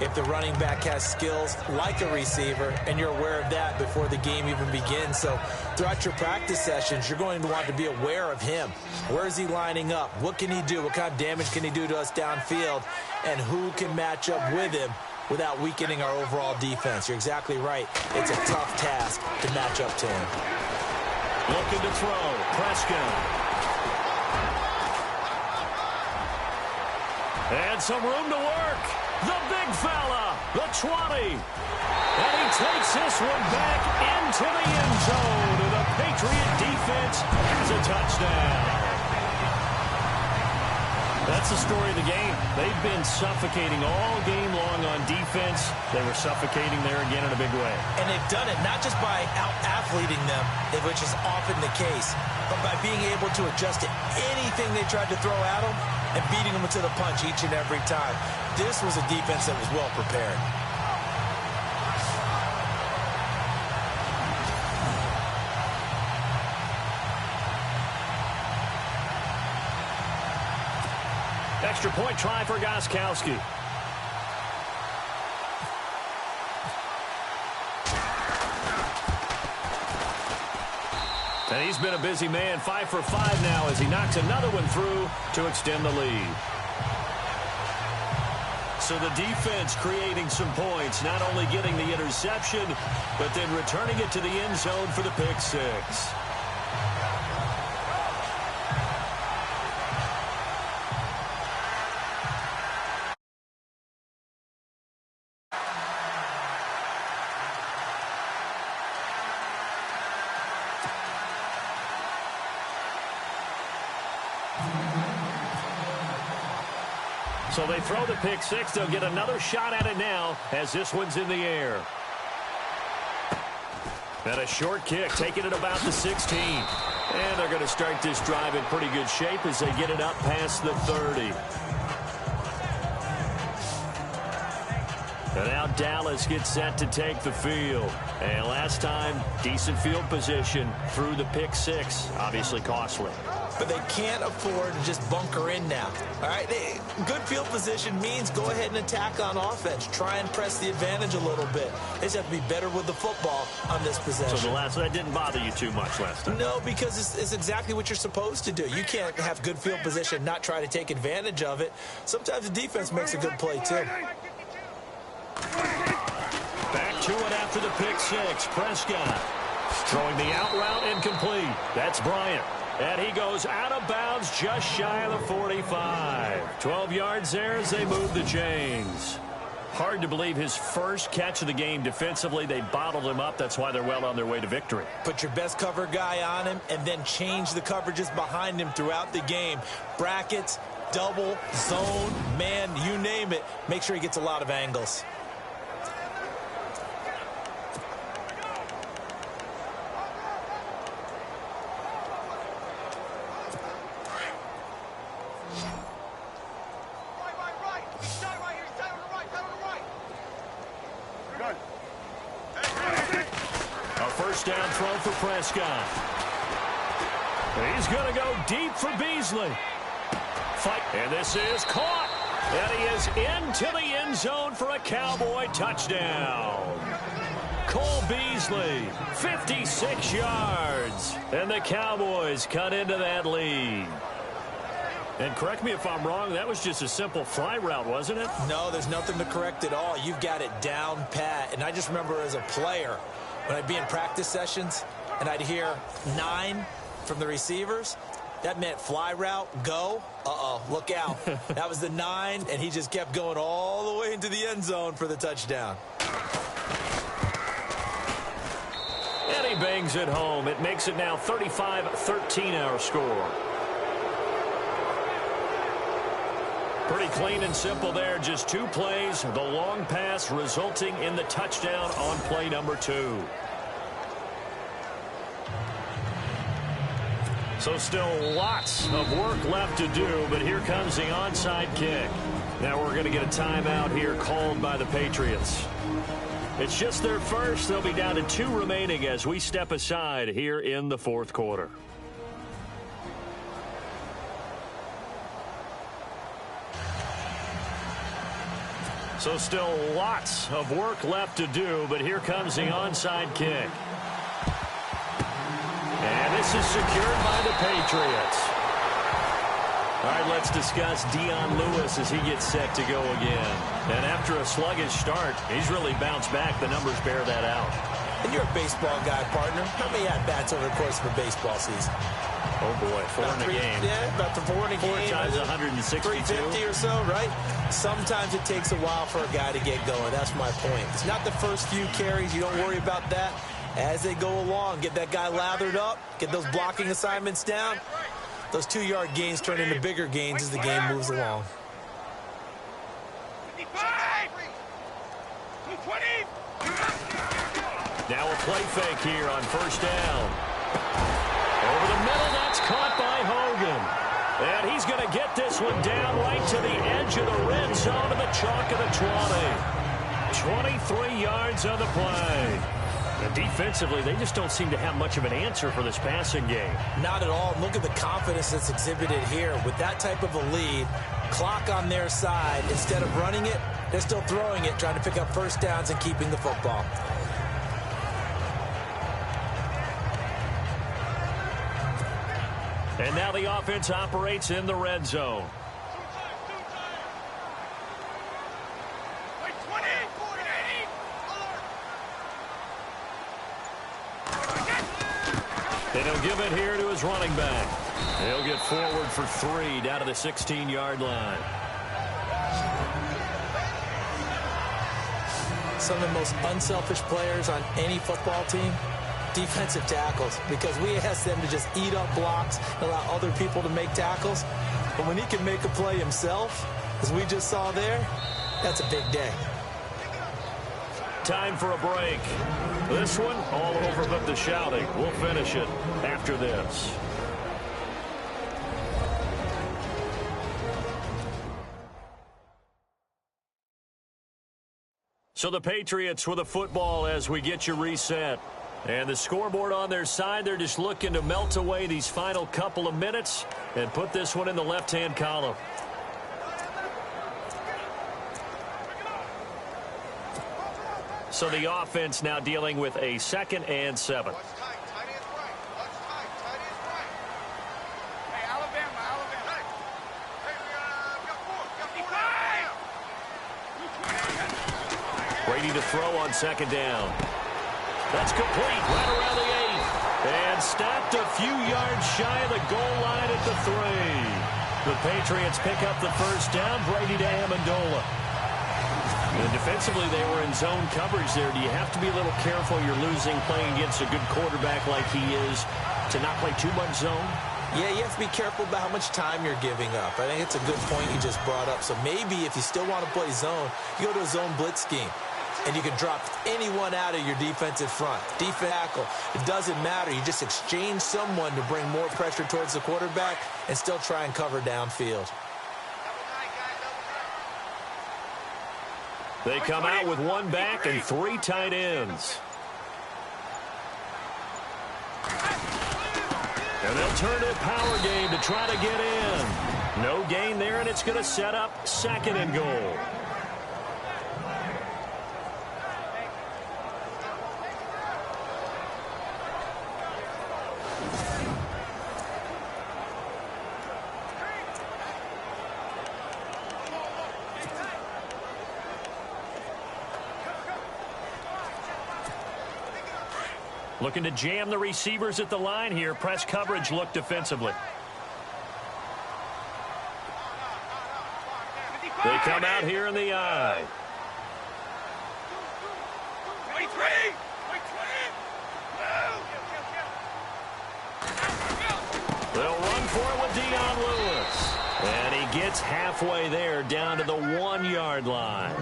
if the running back has skills like a receiver, and you're aware of that before the game even begins. So throughout your practice sessions, you're going to want to be aware of him. Where is he lining up? What can he do? What kind of damage can he do to us downfield? And who can match up with him without weakening our overall defense? You're exactly right. It's a tough task to match up to him. Looking to throw. Prescott. And some room to work. The big fella, the 20. And he takes this one back into the end zone. And the Patriot defense has a touchdown. That's the story of the game. They've been suffocating all game long on defense. They were suffocating there again in a big way. And they've done it not just by out-athleting them, which is often the case, but by being able to adjust to anything they tried to throw at them and beating them to the punch each and every time. This was a defense that was well prepared. Extra point try for Gostkowski. And he's been a busy man, 5 for 5 now as he knocks another one through to extend the lead. So the defense creating some points, not only getting the interception, but then returning it to the end zone for the pick six. So they throw the pick six. They'll get another shot at it now as this one's in the air. And a short kick, taking it about the 16. And they're going to start this drive in pretty good shape as they get it up past the 30. And now Dallas gets set to take the field. And last time, decent field position through the pick six. Obviously costly. But they can't afford to just bunker in now. All right, good field position means go ahead and attack on offense. Try and press the advantage a little bit. They just have to be better with the football on this possession. So that didn't bother you too much last time? No, because it's exactly what you're supposed to do. You can't have good field position, not try to take advantage of it. Sometimes the defense makes a good play, too. Back to it after the pick six. Prescott throwing the out route incomplete. That's Bryant. And he goes out of bounds just shy of the 45. 12 yards there as they move the chains. Hard to believe his first catch of the game defensively. They bottled him up. That's why they're well on their way to victory. Put your best cover guy on him and then change the coverages behind him throughout the game. Brackets, double, zone, man, you name it. Make sure he gets a lot of angles. Down throw for Prescott. He's going to go deep for Beasley. And this is caught. And he is into the end zone for a Cowboy touchdown. Cole Beasley, 56 yards. And the Cowboys cut into that lead. And correct me if I'm wrong, that was just a simple fly route, wasn't it? No, there's nothing to correct at all. You've got it down pat. And I just remember as a player, when I'd be in practice sessions and I'd hear 9 from the receivers, that meant fly route, go. Look out. That was the 9, and he just kept going all the way into the end zone for the touchdown. And he bangs it home. It makes it now 35-13 our score. Pretty clean and simple there. Just 2 plays. The long pass resulting in the touchdown on play number 2. So still lots of work left to do, but here comes the onside kick. Now we're going to get a timeout here called by the Patriots. It's just their first. They'll be down to 2 remaining as we step aside here in the 4th quarter. So still lots of work left to do, but here comes the onside kick. And this is secured by the Patriots. All right, let's discuss Dion Lewis as he gets set to go again. And after a sluggish start, he's really bounced back. The numbers bear that out. And you're a baseball guy, partner. How many at-bats over the course of a baseball season? Oh, boy, 4 in a game. Yeah, about 4 in a game. 4 times 162. 350 or so, right? Sometimes it takes a while for a guy to get going. That's my point. It's not the first few carries. You don't worry about that. As they go along, get that guy lathered up, get those blocking assignments down. Those 2-yard gains turn into bigger gains as the game moves along. 55! 220! Now a play fake here on first down. Over the middle, that's caught by Hogan. And he's going to get this this one down right to the edge of the red zone to the chalk of the 20. 23 yards on the play. And defensively, they just don't seem to have much of an answer for this passing game. Not at all. Look at the confidence that's exhibited here. With that type of a lead, clock on their side, instead of running it, they're still throwing it, trying to pick up first downs and keeping the football. And now the offense operates in the red zone. And he'll give it here to his running back. He'll get forward for 3 down to the 16-yard line. Some of the most unselfish players on any football team, defensive tackles, because we ask them to just eat up blocks and allow other people to make tackles. But when he can make a play himself, as we just saw there, that's a big day. Time for a break. This one, all over but the shouting. We'll finish it after this. So the Patriots with a football as we get you reset. And the scoreboard on their side, they're just looking to melt away these final couple of minutes and put this one in the left-hand column. So the offense now dealing with a 2nd and 7. Brady to throw on 2nd down. That's complete right around the 8. And stopped a few yards shy of the goal line at the 3. The Patriots pick up the first down. Brady to Amendola. And defensively, they were in zone coverage there. Do you have to be a little careful? You're losing playing against a good quarterback like he is to not play too much zone? Yeah, you have to be careful about how much time you're giving up. I think it's a good point you just brought up. So maybe if you still want to play zone, you go to a zone blitz scheme. And you can drop anyone out of your defensive front. Defense tackle, it doesn't matter. You just exchange someone to bring more pressure towards the quarterback and still try and cover downfield. They come out with 1 back and 3 tight ends. And they'll turn to a power game to try to get in. No gain there, and it's going to set up 2nd and goal. Looking to jam the receivers at the line here. Press coverage look defensively. They come out here in the eye. They'll run for it with Dion Lewis. And he gets halfway there down to the 1-yard line.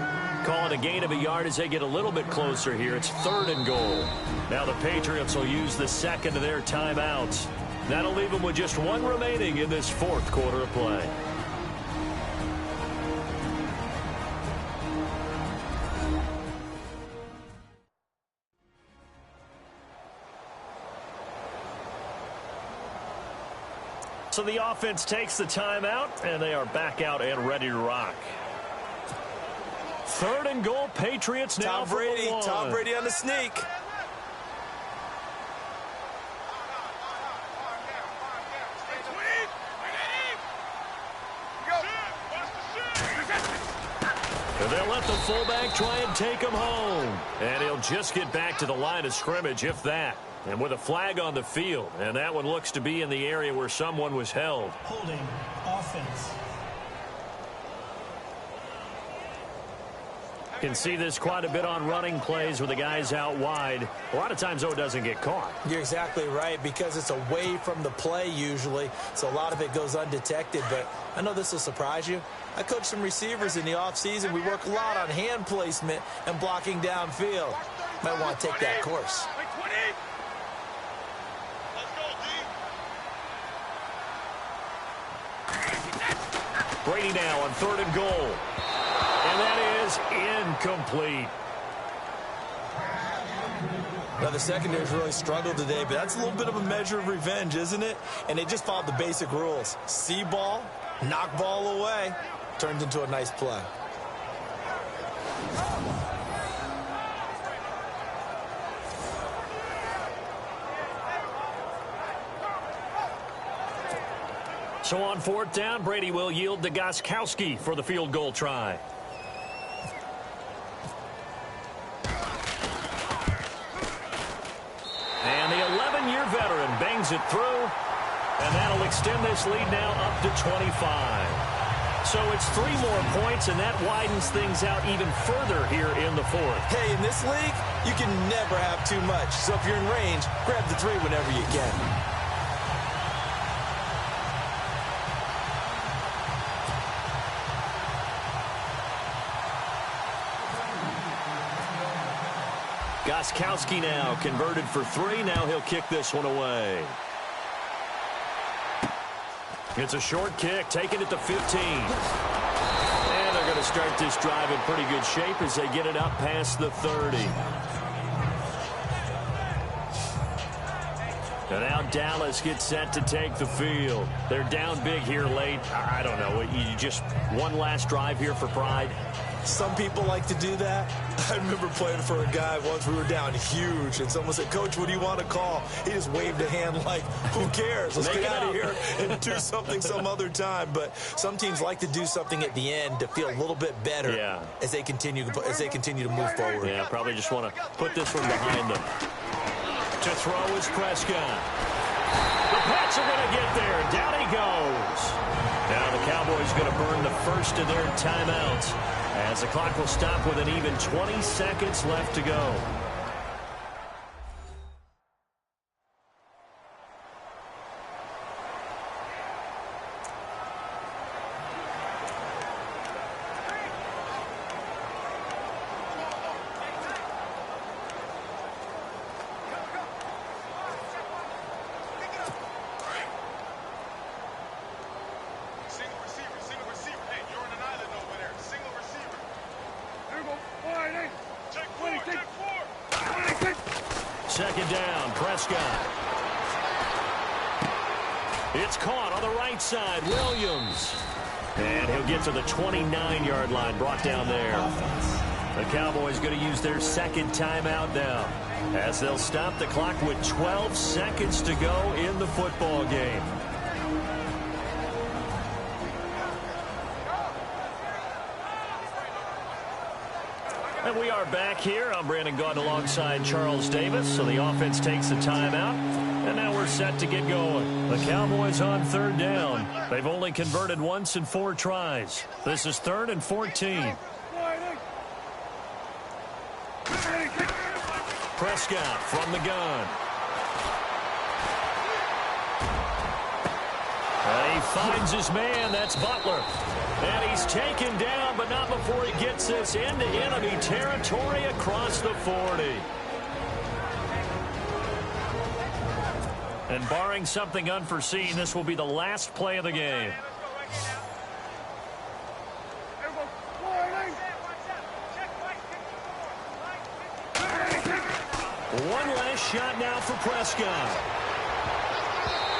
Call it a gain of a yard as they get a little bit closer here. It's 3rd and goal. Now the Patriots will use the 2nd of their timeouts. That'll leave them with just 1 remaining in this 4th quarter of play. So the offense takes the timeout, and they are back out and ready to rock. 3rd and goal, Patriots now. Tom Brady on the sneak. And they'll let the fullback try and take him home. And he'll just get back to the line of scrimmage, if that. And with a flag on the field. And that one looks to be in the area where someone was held. Holding offense. Can see this quite a bit on running plays with the guys out wide. A lot of times, though, it doesn't get caught. You're exactly right, because it's away from the play usually, so a lot of it goes undetected. But I know this will surprise you. I coach some receivers in the offseason. We work a lot on hand placement and blocking downfield. Might want to take that course. Brady now on 3rd and goal. And that is incomplete. Now, the secondary's really struggled today, but that's a little bit of a measure of revenge, isn't it? And they just followed the basic rules. See ball, knock ball away, turns into a nice play. So on 4th down, Brady will yield to Gostkowski for the field goal try. And the 11-year veteran bangs it through, and that'll extend this lead now up to 25. So it's 3 more points, and that widens things out even further here in the 4th. Hey, in this league, you can never have too much. So if you're in range, grab the 3 whenever you can. Gostkowski now converted for 3. Now he'll kick this one away. It's a short kick, taking it to 15. And they're going to start this drive in pretty good shape as they get it up past the 30. And now Dallas gets set to take the field. They're down big here late. I don't know. You just one last drive here for pride. Some people like to do that. I remember playing for a guy once. We were down huge, and someone said, "Coach, what do you want to call?" He just waved a hand like, "Who cares? Let's get out of here and do something some other time." But some teams like to do something at the end to feel a little bit better as they continue to move forward. Yeah, probably just want to put this one behind them. To throw is Prescott. The Pats are going to get there. Down he goes. Now the Cowboys going to burn the first of their timeouts, as the clock will stop with an even 20 seconds left to go. Second down, Prescott. It's caught on the right side, Williams. And he'll get to the 29-yard line, brought down there. The Cowboys going to use their second timeout now, as they'll stop the clock with 12 seconds to go in the football game. And we are back here. I'm Brandon Gaudin alongside Charles Davis. So the offense takes the timeout. And now we're set to get going. The Cowboys on 3rd down. They've only converted once in 4 tries. This is 3rd and 14. Prescott from the gun. And he finds his man. That's Butler. And he's taken down, but not before he gets this into enemy territory across the 40. And barring something unforeseen, this will be the last play of the game. One last shot now for Prescott.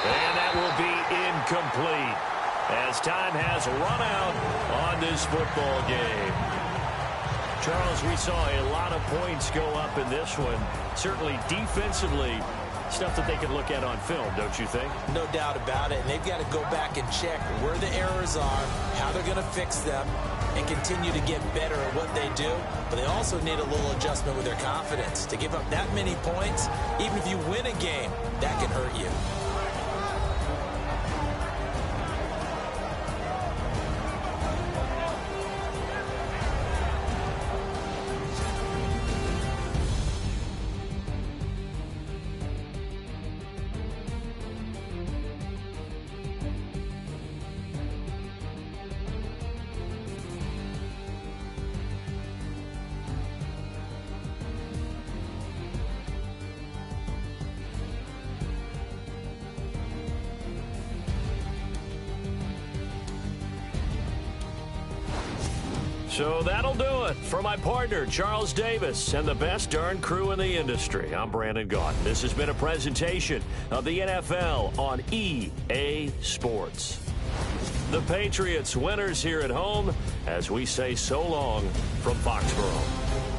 And that will be incomplete, as time has run out on this football game. Charles, we saw a lot of points go up in this one. Certainly defensively, stuff that they can look at on film, don't you think? No doubt about it. And they've got to go back and check where the errors are, how they're going to fix them, and continue to get better at what they do. But they also need a little adjustment with their confidence. To give up that many points, even if you win a game, that can hurt you. So that'll do it. For my partner, Charles Davis, and the best darn crew in the industry, I'm Brandon Gaudin. This has been a presentation of the NFL on EA Sports. The Patriots winners here at home as we say so long from Foxborough.